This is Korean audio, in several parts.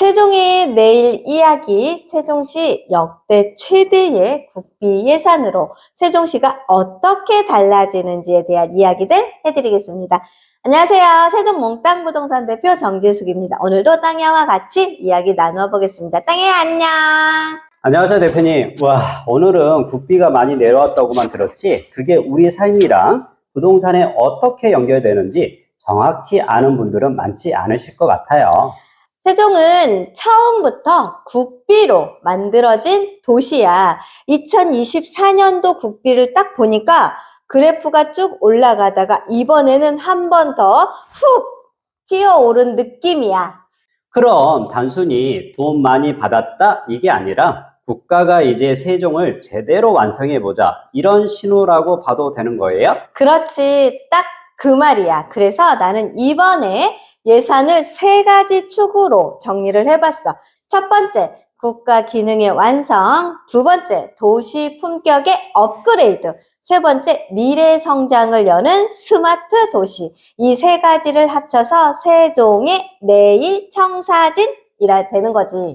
세종의 내일 이야기, 세종시 역대 최대의 국비 예산으로 세종시가 어떻게 달라지는지에 대한 이야기들 해드리겠습니다. 안녕하세요. 세종 몽땅 부동산 대표 정진숙입니다. 오늘도 땅야와 같이 이야기 나누어 보겠습니다. 땅야 안녕. 안녕하세요, 대표님. 와, 오늘은 국비가 많이 내려왔다고만 들었지, 그게 우리 삶이랑 부동산에 어떻게 연결되는지 정확히 아는 분들은 많지 않으실 것 같아요. 세종은 처음부터 국비로 만들어진 도시야. 2024년도 국비를 딱 보니까 그래프가 쭉 올라가다가 이번에는 한 번 더 훅 튀어오른 느낌이야. 그럼 단순히 돈 많이 받았다 이게 아니라 국가가 이제 세종을 제대로 완성해보자 이런 신호라고 봐도 되는 거예요? 그렇지, 딱 그 말이야. 그래서 나는 이번에 예산을 세 가지 축으로 정리를 해봤어. 첫 번째, 국가 기능의 완성. 두 번째, 도시 품격의 업그레이드. 세 번째, 미래 성장을 여는 스마트 도시. 이 세 가지를 합쳐서 세종의 내일 청사진이라 되는 거지.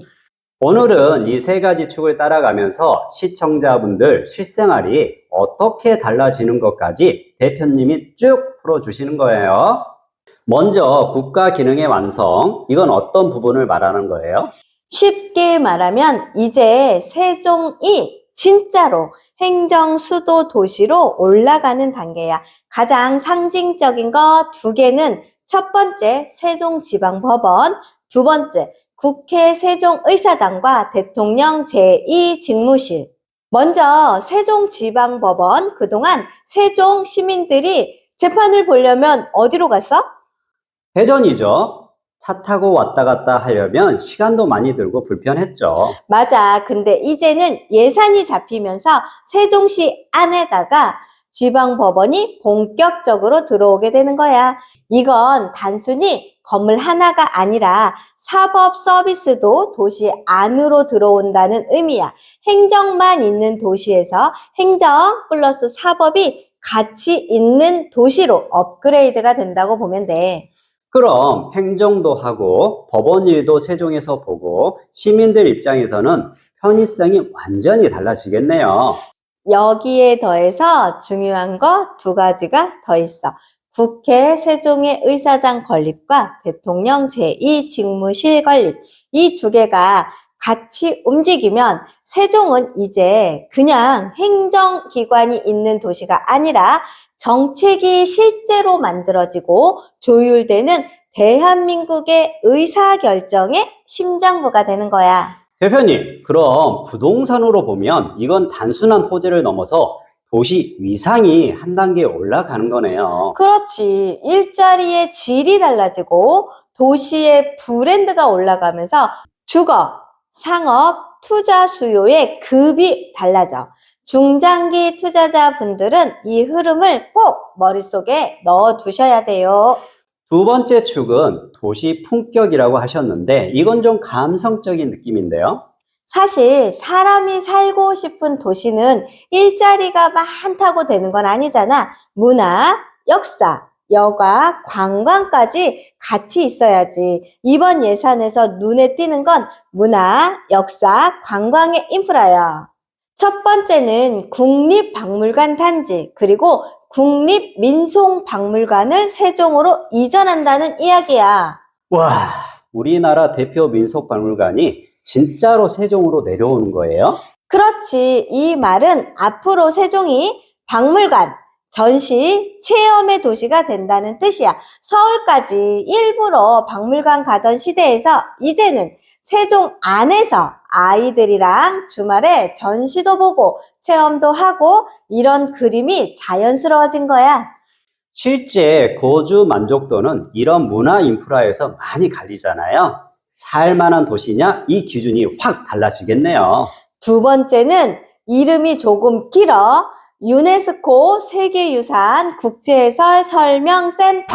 오늘은 이 세 가지 축을 따라가면서 시청자분들 실생활이 어떻게 달라지는 것까지 대표님이 쭉 풀어주시는 거예요. 먼저 국가 기능의 완성, 이건 어떤 부분을 말하는 거예요? 쉽게 말하면 이제 세종이 진짜로 행정 수도 도시로 올라가는 단계야. 가장 상징적인 거 두 개는 첫 번째 세종지방법원, 두 번째 국회 세종의사당과 대통령 제2직무실. 먼저 세종지방법원, 그동안 세종 시민들이 재판을 보려면 어디로 갔어? 대전이죠. 차 타고 왔다 갔다 하려면 시간도 많이 들고 불편했죠. 맞아. 근데 이제는 예산이 잡히면서 세종시 안에다가 지방법원이 본격적으로 들어오게 되는 거야. 이건 단순히 건물 하나가 아니라 사법 서비스도 도시 안으로 들어온다는 의미야. 행정만 있는 도시에서 행정 플러스 사법이 같이 있는 도시로 업그레이드가 된다고 보면 돼. 그럼 행정도 하고 법원 일도 세종에서 보고 시민들 입장에서는 편의성이 완전히 달라지겠네요. 여기에 더해서 중요한 거 두 가지가 더 있어. 국회 세종의 의사당 건립과 대통령 제2직무실 건립. 이 두 개가 같이 움직이면 세종은 이제 그냥 행정기관이 있는 도시가 아니라 정책이 실제로 만들어지고 조율되는 대한민국의 의사결정의 심장부가 되는 거야. 대표님, 그럼 부동산으로 보면 이건 단순한 토지를 넘어서 도시 위상이 한 단계 올라가는 거네요. 그렇지. 일자리의 질이 달라지고 도시의 브랜드가 올라가면서 주거, 상업, 투자 수요의 급이 달라져. 중장기 투자자분들은 이 흐름을 꼭 머릿속에 넣어 두셔야 돼요. 두 번째 축은 도시 품격이라고 하셨는데 이건 좀 감성적인 느낌인데요. 사실 사람이 살고 싶은 도시는 일자리가 많다고 되는 건 아니잖아. 문화, 역사, 여가, 관광까지 같이 있어야지. 이번 예산에서 눈에 띄는 건 문화, 역사, 관광의 인프라야. 첫 번째는 국립박물관 단지, 그리고 국립민속박물관을 세종으로 이전한다는 이야기야. 와, 우리나라 대표 민속박물관이 진짜로 세종으로 내려오는 거예요? 그렇지. 이 말은 앞으로 세종이 박물관, 전시, 체험의 도시가 된다는 뜻이야. 서울까지 일부러 박물관 가던 시대에서 이제는 세종 안에서 아이들이랑 주말에 전시도 보고 체험도 하고 이런 그림이 자연스러워진 거야. 실제 거주 만족도는 이런 문화 인프라에서 많이 갈리잖아요. 살만한 도시냐? 이 기준이 확 달라지겠네요. 두 번째는 이름이 조금 길어. 유네스코 세계유산 국제해설 설명센터.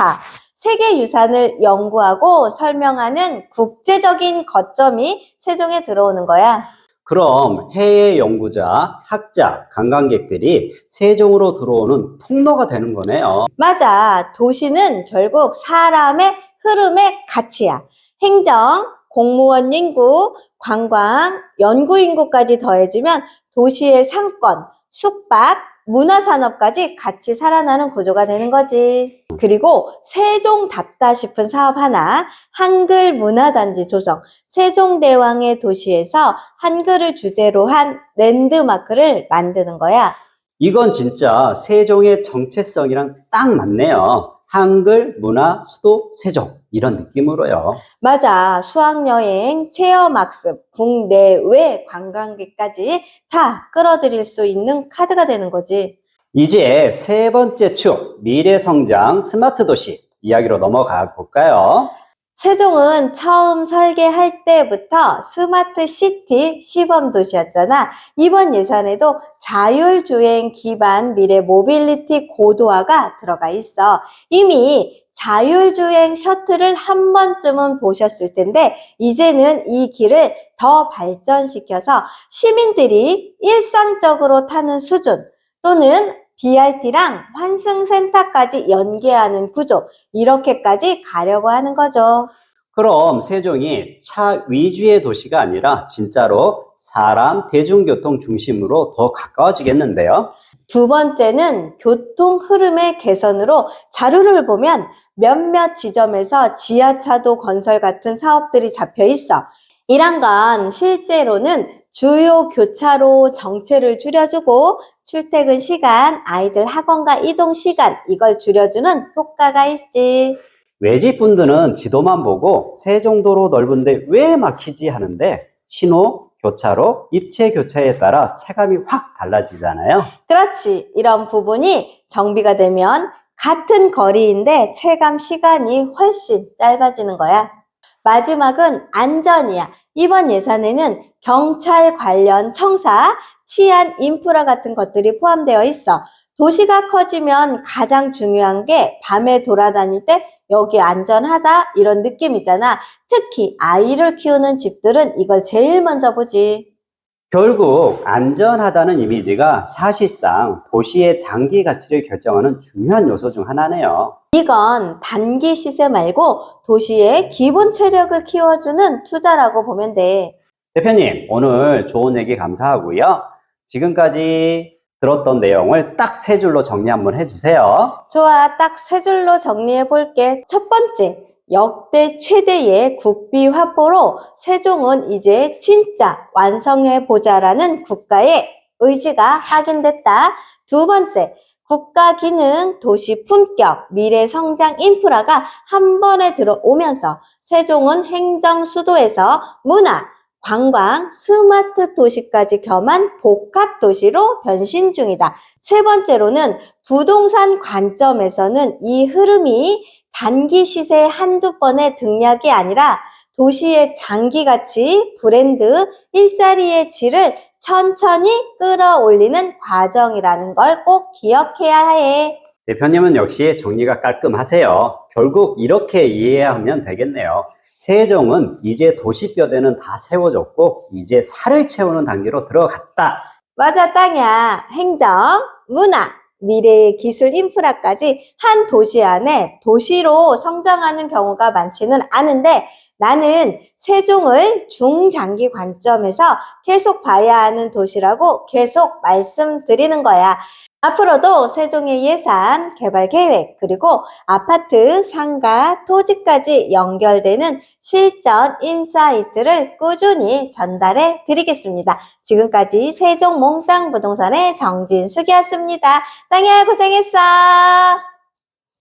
세계유산을 연구하고 설명하는 국제적인 거점이 세종에 들어오는 거야. 그럼 해외 연구자, 학자, 관광객들이 세종으로 들어오는 통로가 되는 거네요. 맞아. 도시는 결국 사람의 흐름의 가치야. 행정, 공무원 인구, 관광, 연구 인구까지 더해지면 도시의 상권, 숙박, 문화산업까지 같이 살아나는 구조가 되는 거지. 그리고 세종답다 싶은 사업 하나, 한글 문화단지 조성, 세종대왕의 도시에서 한글을 주제로 한 랜드마크를 만드는 거야. 이건 진짜 세종의 정체성이랑 딱 맞네요. 한글, 문화, 수도, 세종 이런 느낌으로요. 맞아. 수학여행, 체험학습, 국내외 관광객까지 다 끌어들일 수 있는 카드가 되는 거지. 이제 세 번째 축, 미래성장 스마트 도시 이야기로 넘어가 볼까요? 세종은 처음 설계할 때부터 스마트 시티 시범 도시였잖아. 이번 예산에도 자율주행 기반 미래 모빌리티 고도화가 들어가 있어. 이미 자율주행 셔틀을 한 번쯤은 보셨을 텐데 이제는 이 길을 더 발전시켜서 시민들이 일상적으로 타는 수준 또는 BRT랑 환승센터까지 연계하는 구조, 이렇게까지 가려고 하는 거죠. 그럼 세종이 차 위주의 도시가 아니라 진짜로 사람, 대중교통 중심으로 더 가까워지겠는데요? 두 번째는 교통 흐름의 개선으로 자료를 보면 몇몇 지점에서 지하차도 건설 같은 사업들이 잡혀 있어. 이란 건 실제로는 주요 교차로 정체를 줄여주고 출퇴근 시간, 아이들 학원과 이동 시간 이걸 줄여주는 효과가 있지. 외집 분들은 지도만 보고 세종도로 넓은데 왜 막히지 하는데 신호, 교차로, 입체 교차에 따라 체감이 확 달라지잖아요. 그렇지. 이런 부분이 정비가 되면 같은 거리인데 체감 시간이 훨씬 짧아지는 거야. 마지막은 안전이야. 이번 예산에는 경찰 관련 청사, 치안 인프라 같은 것들이 포함되어 있어. 도시가 커지면 가장 중요한 게 밤에 돌아다닐 때 여기 안전하다 이런 느낌이잖아. 특히 아이를 키우는 집들은 이걸 제일 먼저 보지. 결국 안전하다는 이미지가 사실상 도시의 장기 가치를 결정하는 중요한 요소 중 하나네요. 이건 단기 시세 말고 도시의 기본 체력을 키워주는 투자라고 보면 돼. 대표님, 오늘 좋은 얘기 감사하고요. 지금까지 들었던 내용을 딱 세 줄로 정리 한번 해주세요. 좋아, 딱 세 줄로 정리해 볼게. 첫 번째, 역대 최대의 국비 확보로 세종은 이제 진짜 완성해 보자라는 국가의 의지가 확인됐다. 두 번째, 국가 기능, 도시 품격, 미래 성장 인프라가 한 번에 들어오면서 세종은 행정 수도에서 문화, 관광, 스마트 도시까지 겸한 복합 도시로 변신 중이다. 세 번째로는 부동산 관점에서는 이 흐름이 단기 시세 한두 번의 등락이 아니라 도시의 장기 가치, 브랜드, 일자리의 질을 천천히 끌어올리는 과정이라는 걸 꼭 기억해야 해. 대표님은 역시 정리가 깔끔하세요. 결국 이렇게 이해하면 되겠네요. 세종은 이제 도시뼈대는 다 세워졌고 이제 살을 채우는 단계로 들어갔다. 맞아, 땅이야. 행정, 문화, 미래의 기술 인프라까지 한 도시 안에 도시로 성장하는 경우가 많지는 않은데 나는 세종을 중장기 관점에서 계속 봐야 하는 도시라고 계속 말씀드리는 거야. 앞으로도 세종의 예산, 개발 계획, 그리고 아파트, 상가, 토지까지 연결되는 실전 인사이트를 꾸준히 전달해 드리겠습니다. 지금까지 세종 몽땅 부동산의 정진숙이었습니다. 땅이야 고생했어.